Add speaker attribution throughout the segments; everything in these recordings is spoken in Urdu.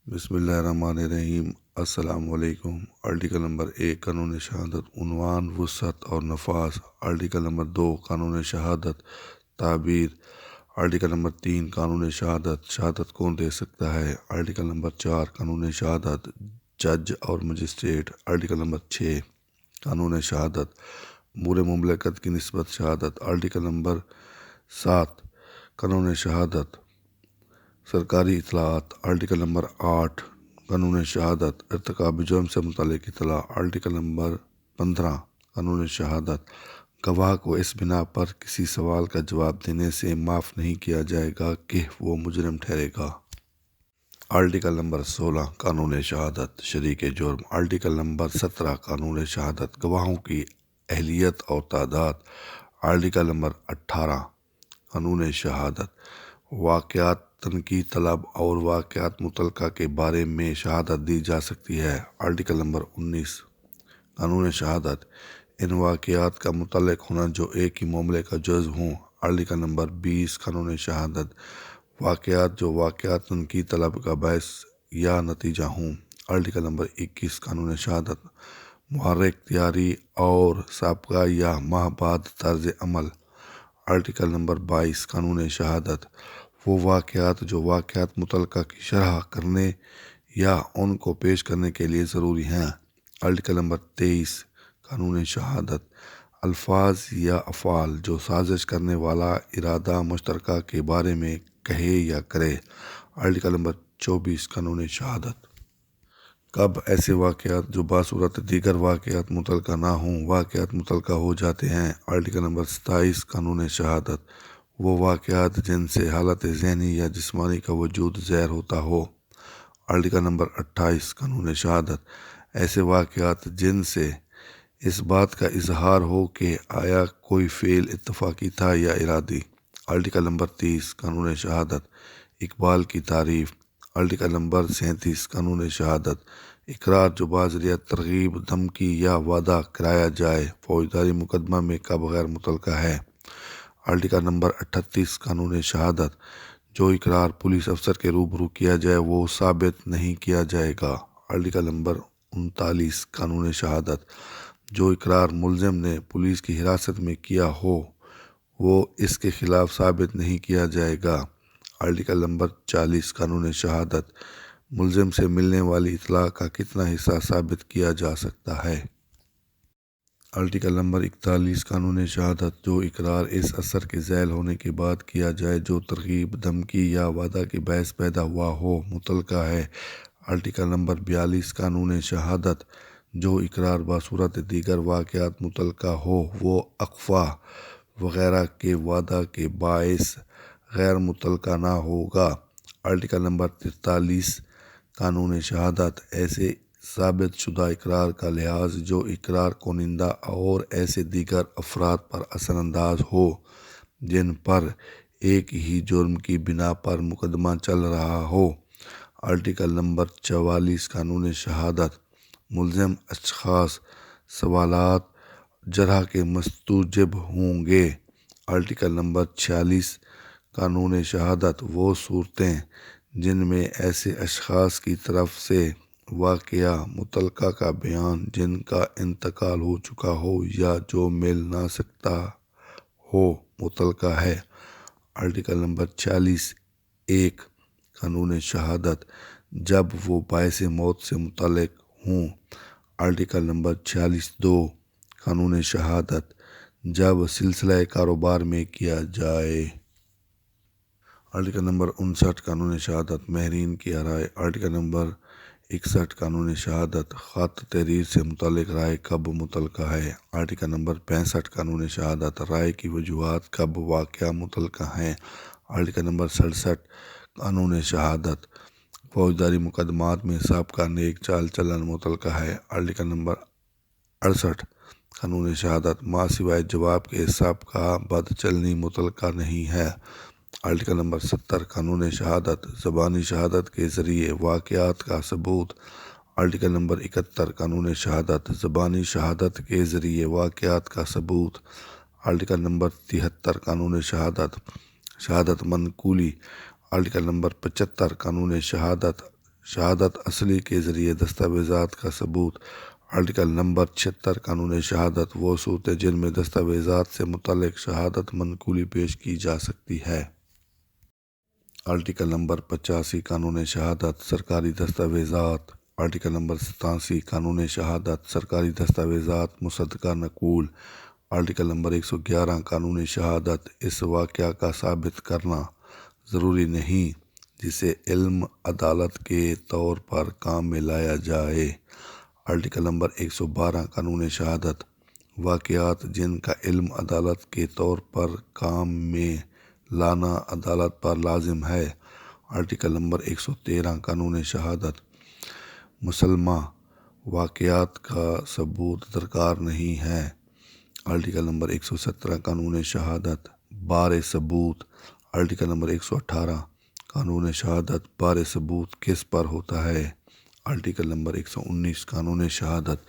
Speaker 1: بسم اللہ الرحمن الرحیم۔ السلام علیکم۔ آرٹیکل نمبر 1 قانون شہادت، عنوان، وسعت اور نفاذ۔ آرٹیکل نمبر 2 قانون شہادت، تعبیر۔ آرٹیکل نمبر 3 قانون شہادت، شہادت کون دے سکتا ہے۔ آرٹیکل نمبر 4 قانون شہادت، جج اور مجسٹریٹ۔ آرٹیکل نمبر 6 قانون شہادت، امور مملکت کی نسبت شہادت۔ آرٹیکل نمبر 7 قانون شہادت، سرکاری اطلاعات۔ آرٹیکل نمبر 8 قانون شہادت، ارتکاب جرم سے متعلق اطلاع۔ آرٹیکل نمبر 15 قانون شہادت، گواہ کو اس بنا پر کسی سوال کا جواب دینے سے معاف نہیں کیا جائے گا کہ وہ مجرم ٹھہرے گا۔ آرٹیکل نمبر 16 قانون شہادت، شریک جرم۔ آرٹیکل نمبر 17 قانون شہادت، گواہوں کی اہلیت اور تعداد۔ آرٹیکل نمبر 18 قانون شہادت، واقعات تنقید طلب اور واقعات متعلقہ کے بارے میں شہادت دی جا سکتی ہے۔ آرٹیکل نمبر 19 قانون شہادت، ان واقعات کا متعلق ہونا جو ایک ہی معاملے کا جز ہوں۔ آرٹیکل نمبر 20 قانون شہادت، واقعات جو واقعات تنقید طلب کا باعث یا نتیجہ ہوں۔ آرٹیکل نمبر 21 قانون شہادت، محرک، تیاری اور سابقہ یا ماہ بعد طرز عمل۔ آرٹیکل نمبر 22 قانون شہادت، وہ واقعات جو واقعات متعلقہ کی شرح کرنے یا ان کو پیش کرنے کے لیے ضروری ہیں۔ آرٹیکل نمبر 23 قانون شہادت، الفاظ یا افعال جو سازش کرنے والا ارادہ مشترکہ کے بارے میں کہے یا کرے۔ آرٹیکل نمبر 24 قانون شہادت، کب ایسے واقعات جو بصورت دیگر واقعات متعلقہ نہ ہوں واقعات متعلقہ ہو جاتے ہیں۔ آرٹیکل نمبر 27 قانون شہادت، وہ واقعات جن سے حالت ذہنی یا جسمانی کا وجود ظاہر ہوتا ہو۔ آرٹیکل نمبر 28 قانون شہادت، ایسے واقعات جن سے اس بات کا اظہار ہو کہ آیا کوئی فعل اتفاقی تھا یا ارادی۔ آرٹیکل نمبر 30 قانون شہادت، اقبال کی تعریف۔ آرٹیکل نمبر 37 قانون شہادت، اقرار جو بذریعہ ترغیب، دھمکی یا وعدہ کرایا جائے فوجداری مقدمہ میں کب غیر متعلقہ ہے۔ آرٹیکل نمبر 38 قانون شہادت، جو اقرار پولیس افسر کے روبرو کیا جائے وہ ثابت نہیں کیا جائے گا۔ آرٹیکل نمبر 39 قانون شہادت، جو اقرار ملزم نے پولیس کی حراست میں کیا ہو وہ اس کے خلاف ثابت نہیں کیا جائے گا۔ آرٹیکل نمبر 40 قانون شہادت، ملزم سے ملنے والی اطلاع کا کتنا حصہ ثابت کیا جا سکتا ہے۔ آرٹیکل نمبر 41 قانون شہادت، جو اقرار اس اثر کے ذیل ہونے کے بعد کیا جائے جو ترغیب، دھمکی یا وعدہ کے باعث پیدا ہوا ہو، متعلقہ ہے۔ آرٹیکل نمبر 42 قانون شہادت، جو اقرار بصورت دیگر واقعات متعلقہ ہو وہ اغوا وغیرہ کے وعدہ کے باعث غیر متعلقہ نہ ہوگا۔ آرٹیکل نمبر 43 قانون شہادت، ایسے ثابت شدہ اقرار کا لحاظ جو اقرار کنندہ اور ایسے دیگر افراد پر اثر انداز ہو جن پر ایک ہی جرم کی بنا پر مقدمہ چل رہا ہو۔ آرٹیکل نمبر 44 قانون شہادت، ملزم اشخاص سوالات جرح کے مستوجب ہوں گے۔ آرٹیکل نمبر 46 قانون شہادت، وہ صورتیں جن میں ایسے اشخاص کی طرف سے واقعہ متعلقہ کا بیان جن کا انتقال ہو چکا ہو یا جو مل نہ سکتا ہو، متعلقہ ہے۔ آرٹیکل نمبر 46(1) قانون شہادت، جب وہ باعث موت سے متعلق ہوں۔ آرٹیکل نمبر 46(2) قانون شہادت، جب سلسلہ کاروبار میں کیا جائے۔ آرٹیکل نمبر 59 قانون شہادت، ماہرین کی رائے۔ آرٹیکل نمبر 61 قانون شہادت، خط تحریر سے متعلق رائے کب متعلقہ ہے۔ آرٹیکل نمبر 65 قانون شہادت، رائے کی وجوہات کب واقعہ متعلقہ ہیں۔ آرٹیکل نمبر 67 قانون شہادت، فوجداری مقدمات میں سابقہ نیک چال چلن متعلقہ ہے۔ آرٹیکل نمبر 68 قانون شہادت، ماں سوائے جواب کے سابقہ بد چلنی متعلقہ نہیں ہے۔ آرٹیکل نمبر 70 قانون شہادت، زبانی شہادت کے ذریعے واقعات کا ثبوت۔ آرٹیکل نمبر 71 قانون شہادت، زبانی شہادت کے ذریعے واقعات کا ثبوت۔ آرٹیکل نمبر 73 قانون شہادت، شہادت منقولی۔ آرٹیکل نمبر 75 قانون شہادت، شہادت اصلی کے ذریعے دستاویزات کا ثبوت۔ آرٹیکل نمبر 76 قانون شہادت وہ صورتیں جن میں دستاویزات سے متعلق شہادت منقولی پیش کی جا سکتی ہے۔ آرٹیکل نمبر 85 قانون شہادت سرکاری دستاویزات۔ آرٹیکل نمبر 87 قانون شہادت سرکاری دستاویزات مصدقہ نقول۔ آرٹیکل نمبر 111 قانون شہادت اس واقعہ کا ثابت کرنا ضروری نہیں جسے علم عدالت کے طور پر کام میں لایا جائے۔ آرٹیکل نمبر 112 قانون شہادت واقعات جن کا علم عدالت کے طور پر کام میں لانا عدالت پر لازم ہے۔ آرٹیکل نمبر 113 قانون شہادت مسلمہ واقعات کا ثبوت درکار نہیں ہے۔ آرٹیکل نمبر 117 قانون شہادت بار ثبوت۔ آرٹیکل نمبر 118 قانون شہادت بار ثبوت کس پر ہوتا ہے۔ آرٹیکل نمبر 119 قانون شہادت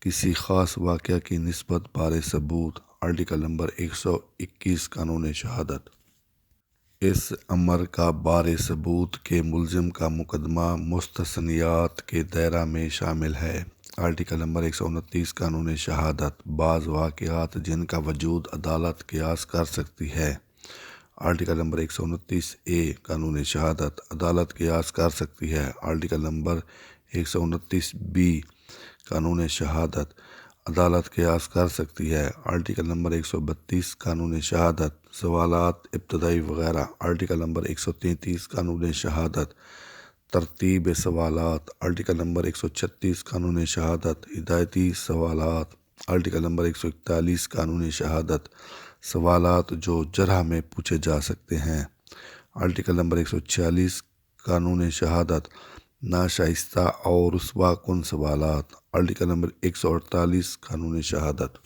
Speaker 1: کسی خاص واقعہ کی نسبت بار ثبوت۔ آرٹیکل نمبر 121 قانون شہادت اس امر کا بار ثبوت کے ملزم کا مقدمہ مستثنیات کے دائرہ میں شامل ہے۔ آرٹیکل نمبر 129 قانون شہادت بعض واقعات جن کا وجود عدالت قیاس کر سکتی ہے۔ آرٹیکل نمبر 129 قانون شہادت عدالت قیاس کر سکتی ہے۔ آرٹیکل نمبر 129 قانون شہادت عدالت قیاس کر سکتی ہے۔ آرٹیکل نمبر 132 قانون شہادت سوالات ابتدائی وغیرہ۔ آرٹیکل نمبر 133 قانون شہادت ترتیب سوالات۔ آرٹیکل نمبر 136 قانون شہادت ہدایتی سوالات۔ آرٹیکل نمبر 141 قانون شہادت سوالات جو جرح میں پوچھے جا سکتے ہیں۔ آرٹیکل نمبر 146 قانون شہادت ناشائستہ اور رسوا کن سوالات۔ آرٹیکل نمبر 148 قانون شہادت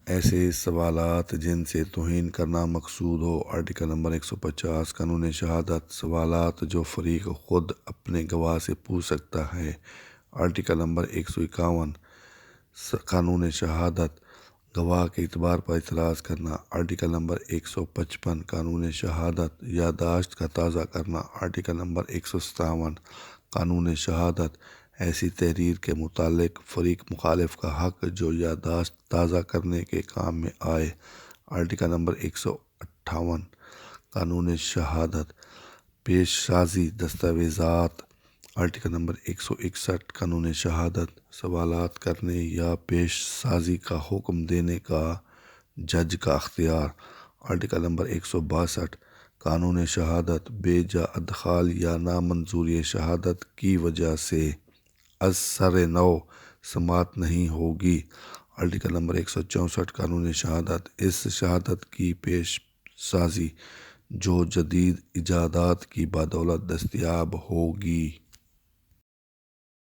Speaker 1: ایسے سوالات جن سے توہین کرنا مقصود ہو۔ آرٹیکل نمبر 150 قانون شہادت سوالات جو فریق خود اپنے گواہ سے پوچھ سکتا ہے۔ آرٹیکل نمبر 151 قانون شہادت گواہ کے اعتبار پر اعتراض کرنا۔ آرٹیکل نمبر 155 قانون شہادت یادداشت کا تازہ کرنا۔ آرٹیکل نمبر 157 قانون شہادت ایسی تحریر کے متعلق فریق مخالف کا حق جو یادداشت تازہ کرنے کے کام میں آئے۔ آرٹیکل نمبر 158 قانون شہادت پیش سازی دستاویزات۔ آرٹیکل نمبر 161 قانون شہادت سوالات کرنے یا پیش سازی کا حکم دینے کا جج کا اختیار۔ آرٹیکل نمبر 162 قانون شہادت بے جا ادخال یا نامنظوری شہادت کی وجہ سے از سر نو سماعت نہیں ہوگی۔ آرٹیکل نمبر 164 قانون شہادت اس شہادت کی پیش سازی جو جدید ایجادات کی بدولت دستیاب ہوگی۔